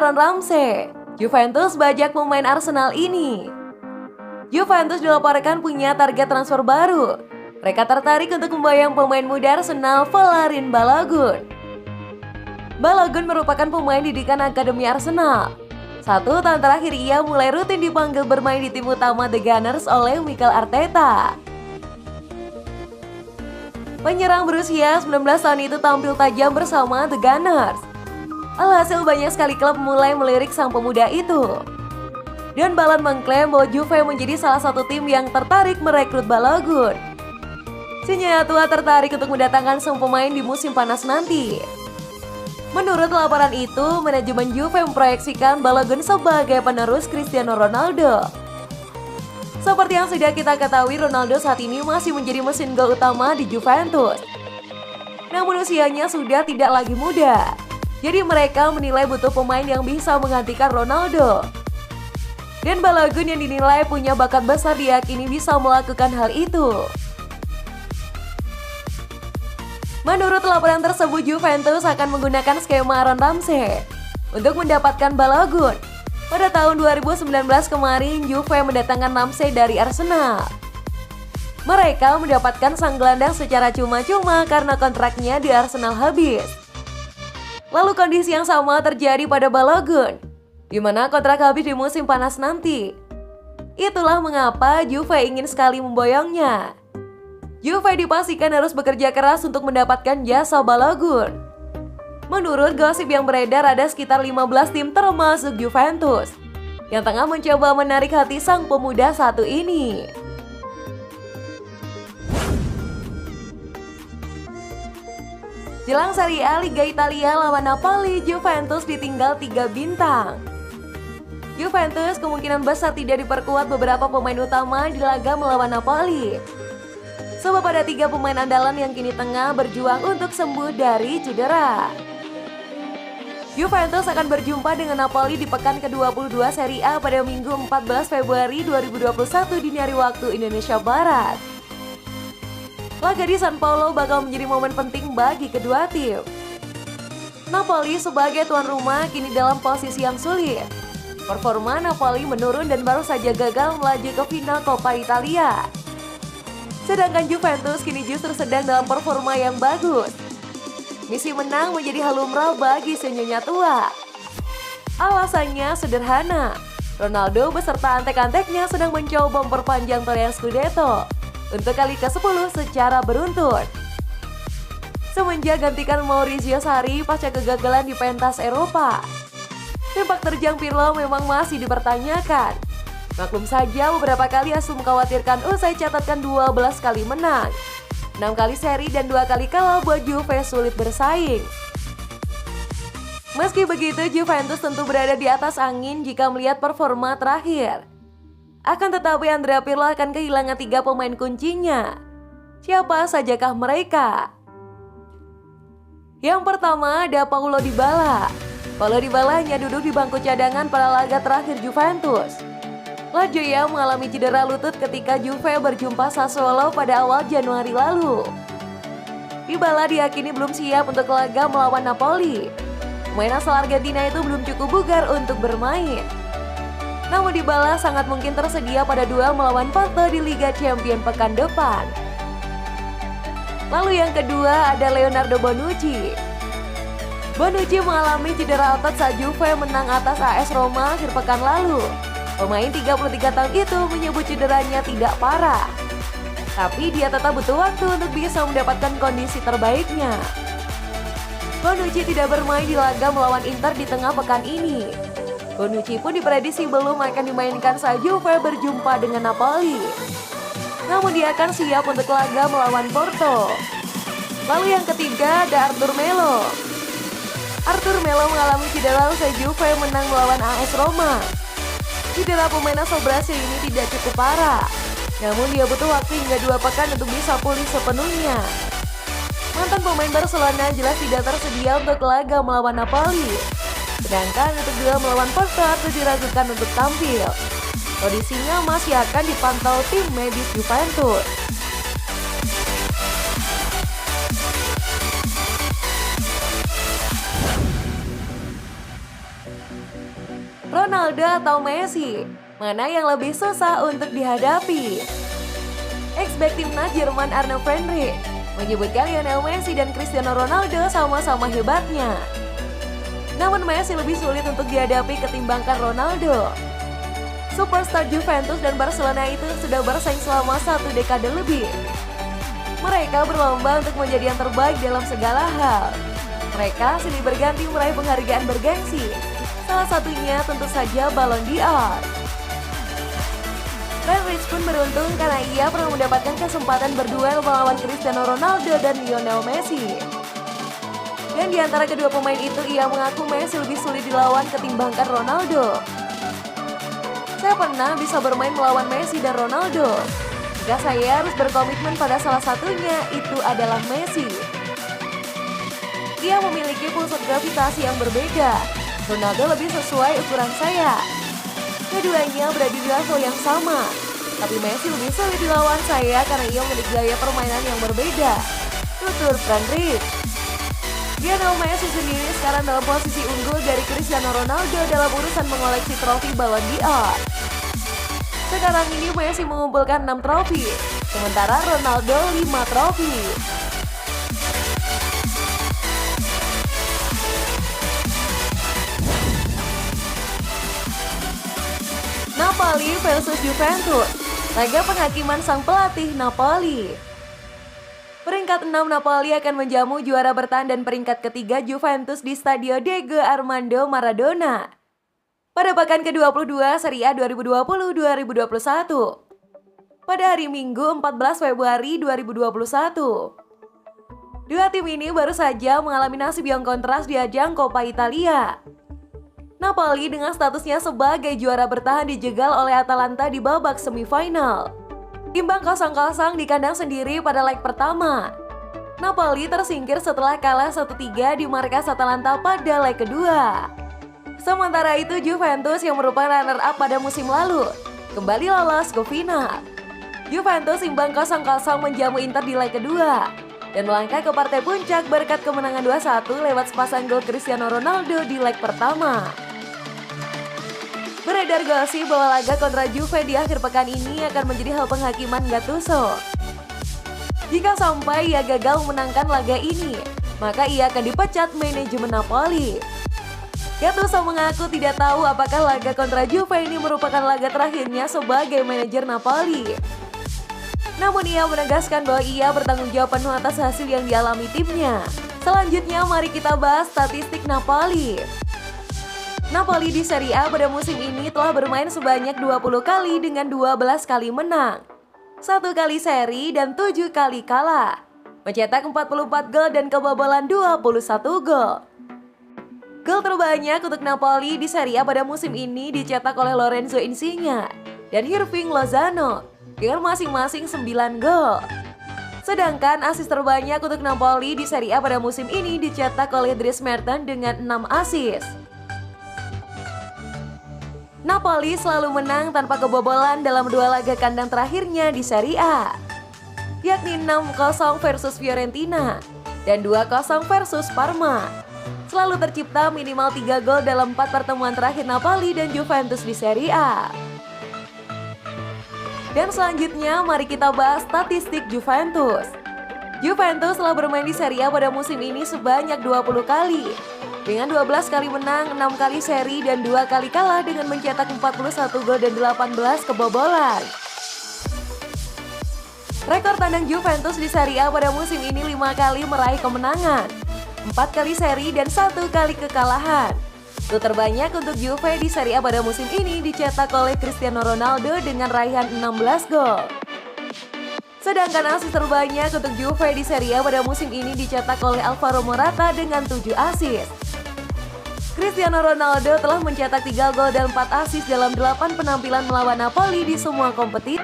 Aaron Ramsey, Juventus bajak pemain Arsenal ini. Juventus dilaporkan punya target transfer baru. Mereka tertarik untuk membayang pemain muda Arsenal Valérien Balogun. Balogun merupakan pemain didikan Akademi Arsenal. 1 tahun terakhir ia mulai rutin dipanggil bermain di tim utama The Gunners oleh Mikel Arteta. Penyerang berusia 19 tahun itu tampil tajam bersama The Gunners. Alhasil banyak sekali klub mulai melirik sang pemuda itu. Dan Ballon mengklaim bahwa Juve menjadi salah satu tim yang tertarik merekrut Balogun. Sinyal tua tertarik untuk mendatangkan sang pemain di musim panas nanti. Menurut laporan itu, manajemen Juve memproyeksikan Balogun sebagai penerus Cristiano Ronaldo. Seperti yang sudah kita ketahui, Ronaldo saat ini masih menjadi mesin gol utama di Juventus. Namun usianya sudah tidak lagi muda. Jadi mereka menilai butuh pemain yang bisa menggantikan Ronaldo. Dan Balogun yang dinilai punya bakat besar diyakini bisa melakukan hal itu. Menurut laporan tersebut, Juventus akan menggunakan skema Aaron Ramsey untuk mendapatkan Balogun. Pada tahun 2019 kemarin, Juve mendatangkan Ramsey dari Arsenal. Mereka mendapatkan sang gelandang secara cuma-cuma karena kontraknya di Arsenal habis. Lalu kondisi yang sama terjadi pada Balogun, di mana kontrak habis di musim panas nanti. Itulah mengapa Juve ingin sekali memboyongnya. Juve dipastikan harus bekerja keras untuk mendapatkan jasa Balogun. Menurut gosip yang beredar, ada sekitar 15 tim termasuk Juventus yang tengah mencoba menarik hati sang pemuda satu ini. Jelang Serie A Liga Italia lawan Napoli, Juventus ditinggal 3 bintang. Juventus kemungkinan besar tidak diperkuat beberapa pemain utama di laga melawan Napoli. Sebab ada 3 pemain andalan yang kini tengah berjuang untuk sembuh dari cedera. Juventus akan berjumpa dengan Napoli di pekan ke-22 Serie A pada Minggu 14 Februari 2021 dini hari waktu Indonesia Barat. Laga di San Paulo bakal menjadi momen penting bagi kedua tim. Napoli sebagai tuan rumah kini dalam posisi yang sulit. Performa Napoli menurun dan baru saja gagal melaju ke final Coppa Italia. Sedangkan Juventus kini justru sedang dalam performa yang bagus. Misi menang menjadi hal lumrah bagi senyonya tua. Alasannya sederhana. Ronaldo beserta antek-anteknya sedang mencoba memperpanjang torehan Scudetto untuk kali ke-10 secara beruntun. Semenjak gantikan Maurizio Sarri pasca kegagalan di pentas Eropa, sepak terjang Pirlo memang masih dipertanyakan. Maklum saja beberapa kali Asu mengkhawatirkan usai catatkan 12 kali menang, 6 kali seri dan 2 kali kalah buat Juve sulit bersaing. Meski begitu, Juventus tentu berada di atas angin jika melihat performa terakhir. Akan tetapi Andrea Pirlo akan kehilangan 3 pemain kuncinya. Siapa sajakah mereka? Yang pertama ada Paulo Dybala. Paulo Dybala hanya duduk di bangku cadangan pada laga terakhir Juventus. La Gioia mengalami cedera lutut ketika Juve berjumpa Sassuolo pada awal Januari lalu. Dybala diyakini belum siap untuk laga melawan Napoli. Pemain asal Argentina itu belum cukup bugar untuk bermain. Namun Dybala sangat mungkin tersedia pada duel melawan Porto di Liga Champions pekan depan. Lalu yang kedua ada Leonardo Bonucci. Bonucci mengalami cedera otot saat Juve menang atas AS Roma akhir pekan lalu. Pemain 33 tahun itu menyebut cederanya tidak parah. Tapi dia tetap butuh waktu untuk bisa mendapatkan kondisi terbaiknya. Bonucci tidak bermain di laga melawan Inter di tengah pekan ini. Bonucci pun diprediksi belum akan dimainkan saat Juve berjumpa dengan Napoli. Namun dia akan siap untuk laga melawan Porto. Lalu yang ketiga ada Arthur Melo. Arthur Melo mengalami cedera usai Juve menang melawan AS Roma. Cedera pemain asal Brasil ini tidak cukup parah. Namun dia butuh waktu hingga 2 pekan untuk bisa pulih sepenuhnya. Mantan pemain Barcelona jelas tidak tersedia untuk laga melawan Napoli. Sedangkan untuk duel melawan Porto itu diragukan untuk tampil. Kondisinya masih akan dipantau tim medis Juventus. Ronaldo atau Messi? Mana yang lebih susah untuk dihadapi? Ex-back timnas Jerman Arne Friedrich menyebutkan Lionel Messi dan Cristiano Ronaldo sama-sama hebatnya. Namun Messi lebih sulit untuk dihadapi ketimbangkan Ronaldo. Superstar Juventus dan Barcelona itu sudah bersaing selama 1 dekade lebih. Mereka berlomba untuk menjadi yang terbaik dalam segala hal. Mereka silih berganti meraih penghargaan bergengsi. Salah satunya tentu saja Ballon d'Or. Friedrich pun beruntung karena ia pernah mendapatkan kesempatan berduel melawan Cristiano Ronaldo dan Lionel Messi. Dan di antara kedua pemain itu ia mengaku Messi lebih sulit dilawan ketimbangkan Ronaldo. Saya pernah bisa bermain melawan Messi dan Ronaldo. Jika saya harus berkomitmen pada salah satunya, itu adalah Messi. Ia memiliki pusat gravitasi yang berbeda. Ronaldo lebih sesuai ukuran saya. Keduanya berada di level yang sama. Tapi Messi lebih sulit dilawan saya karena ia memiliki gaya permainan yang berbeda. Tutur Friedrich. Lionel Messi sendiri sekarang dalam posisi unggul dari Cristiano Ronaldo dalam urusan mengoleksi trofi Ballon d'Or. Sekarang ini Messi mengumpulkan 6 trofi, sementara Ronaldo 5 trofi. Napoli versus Juventus, laga penghakiman sang pelatih Napoli. Peringkat 6 Napoli akan menjamu juara bertahan dan peringkat ketiga Juventus di Stadio Diego Armando Maradona pada pekan ke-22 Serie A 2020-2021 pada hari Minggu 14 Februari 2021. Dua tim ini baru saja mengalami nasib yang kontras di ajang Coppa Italia. Napoli dengan statusnya sebagai juara bertahan dijegal oleh Atalanta di babak semifinal. Imbang 0-0 di kandang sendiri pada leg pertama. Napoli tersingkir setelah kalah 1-3 di markas Atalanta pada leg kedua. Sementara itu Juventus yang merupakan runner-up pada musim lalu kembali lolos ke final. Juventus imbang 0-0 menjamu Inter di leg kedua dan melangkah ke partai puncak berkat kemenangan 2-1 lewat sepasang gol Cristiano Ronaldo di leg pertama. Beredar gosip bahwa laga kontra Juve di akhir pekan ini akan menjadi hal penghakiman Gattuso. Jika sampai ia gagal memenangkan laga ini, maka ia akan dipecat manajemen Napoli. Gattuso mengaku tidak tahu apakah laga kontra Juve ini merupakan laga terakhirnya sebagai manajer Napoli. Namun ia menegaskan bahwa ia bertanggung jawab penuh atas hasil yang dialami timnya. Selanjutnya mari kita bahas statistik Napoli. Napoli di Serie A pada musim ini telah bermain sebanyak 20 kali dengan 12 kali menang, 1 kali seri dan 7 kali kalah, mencetak 44 gol dan kebobolan 21 gol. Gol terbanyak untuk Napoli di Serie A pada musim ini dicetak oleh Lorenzo Insigne dan Hirving Lozano dengan masing-masing 9 gol. Sedangkan asis terbanyak untuk Napoli di Serie A pada musim ini dicetak oleh Dries Mertens dengan 6 asis. Napoli selalu menang tanpa kebobolan dalam 2 laga kandang terakhirnya di Serie A, yakni 6-0 versus Fiorentina dan 2-0 versus Parma. Selalu tercipta minimal 3 gol dalam 4 pertemuan terakhir Napoli dan Juventus di Serie A. Dan selanjutnya mari kita bahas statistik Juventus. Juventus telah bermain di Serie A pada musim ini sebanyak 20 kali. Dengan 12 kali menang, 6 kali seri, dan 2 kali kalah dengan mencetak 41 gol dan 18 kebobolan. Rekor tandang Juventus di Serie A pada musim ini 5 kali meraih kemenangan, 4 kali seri, dan 1 kali kekalahan. Gol terbanyak untuk Juve di Serie A pada musim ini dicetak oleh Cristiano Ronaldo dengan raihan 16 gol. Sedangkan asis terbanyak untuk Juve di Serie A pada musim ini dicetak oleh Alvaro Morata dengan 7 asis. Cristiano Ronaldo telah mencetak 3 gol dan 4 asis dalam 8 penampilan melawan Napoli di semua kompetisi.